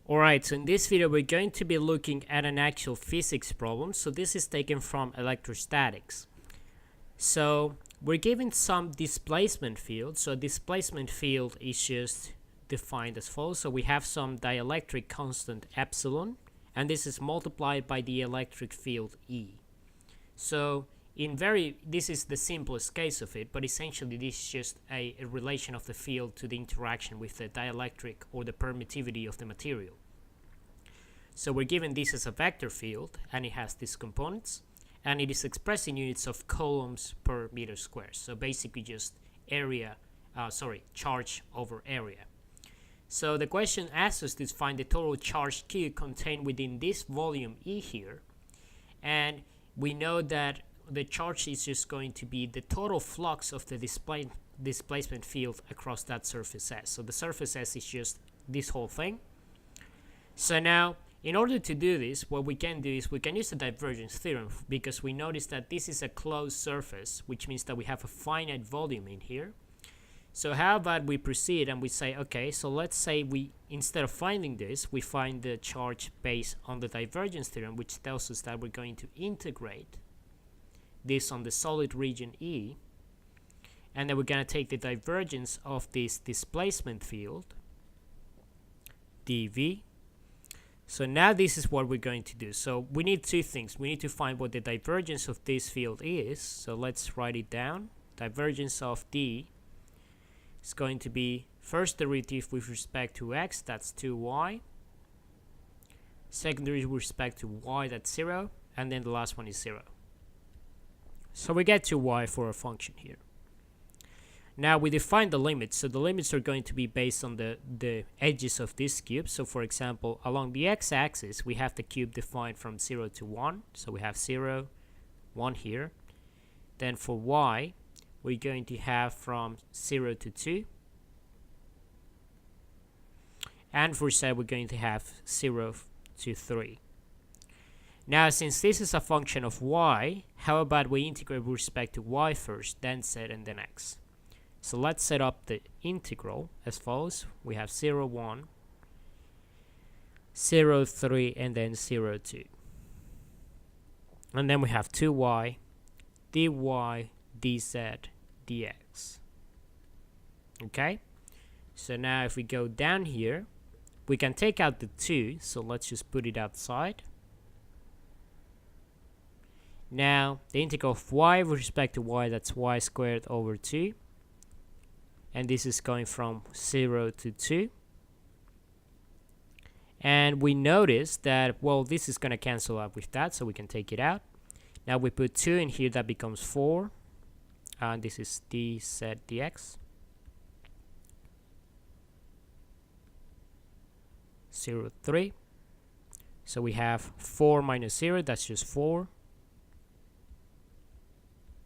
Alright, so in this video we're going to be looking at an actual physics problem. So this is taken from electrostatics. So we're given some displacement field. So displacement field is just defined as follows. So we have some dielectric constant epsilon, and this is multiplied by the electric field E. So this is the simplest case of it, but essentially this is just a relation of the field to the interaction with the dielectric or the permittivity of the material. So we're given this as a vector field, and it has these components, and it is expressed in units of coulombs per meter squared. So basically just charge over area. So the question asks us to find the total charge Q contained within this volume E here, and we know that the charge is just going to be the total flux of the displacement field across that surface S. So the surface S is just this whole thing. So now, in order to do this, what we can do is we can use the divergence theorem, because we notice that this is a closed surface, which means that we have a finite volume in here. So how about we proceed and we say, okay, so let's say instead of finding this, we find the charge based on the divergence theorem, which tells us that we're going to integrate this on the solid region E, and then we're going to take the divergence of this displacement field dV. So now this is what we're going to do. So we need two things. We need to find what the divergence of this field is. So let's write it down. Divergence of D is going to be first derivative with respect to x, that's 2y. Second derivative with respect to y, that's 0. And then the last one is 0. So we get 2y for a function here. Now we define the limits. So the limits are going to be based on the edges of this cube. So for example, along the x-axis, we have the cube defined from 0 to 1. So we have 0, 1 here. Then for y, we're going to have from 0 to 2. And for z, we're going to have 0 to 3. Now, since this is a function of y, how about we integrate with respect to y first, then z, and then x. So let's set up the integral as follows. We have 0, 1, 0, 3, and then 0, 2. And then we have 2y, dy, dz, dx. Okay? So now if we go down here, we can take out the 2, so let's just put it outside. Now, the integral of y with respect to y, that's y squared over 2. And this is going from 0 to 2. And we notice that, well, this is going to cancel out with that, so we can take it out. Now we put 2 in here, that becomes 4. And this is dz dx. 0, 3. So we have 4 minus 0, that's just 4.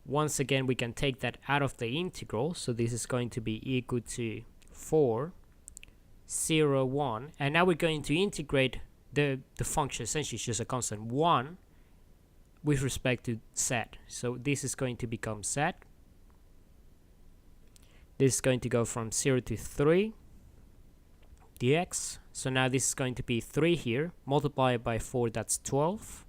Once again, we can take that out of the integral, so this is going to be equal to 4, 0, 1, and now we're going to integrate the function, essentially it's just a constant 1 with respect to z. So this is going to become z. This is going to go from 0 to 3 dx. So now this is going to be 3 here, multiplied by 4, that's 12.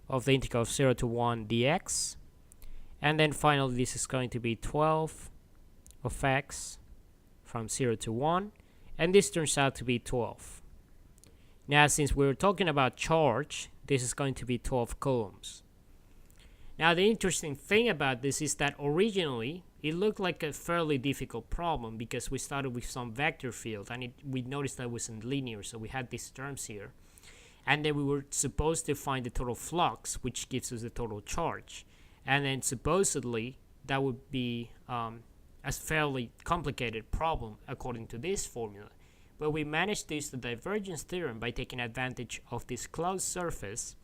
Of the integral of 0 to 1 dx. And then finally this is going to be 12 of x from 0 to 1, and this turns out to be 12. Now since we're talking about charge, this is going to be 12 coulombs. Now the interesting thing about this is that originally it looked like a fairly difficult problem, because we started with some vector field, and we noticed that it wasn't linear, so we had these terms here. And then we were supposed to find the total flux, which gives us the total charge. And then supposedly that would be a fairly complicated problem according to this formula. But we managed to use the divergence theorem by taking advantage of this closed surface.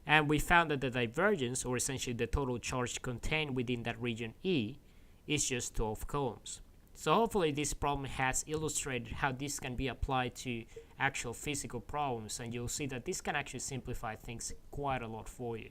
And we found that the divergence, or essentially the total charge contained within that region E, is just 12 coulombs. So hopefully this problem has illustrated how this can be applied to actual physical problems, and you'll see that this can actually simplify things quite a lot for you.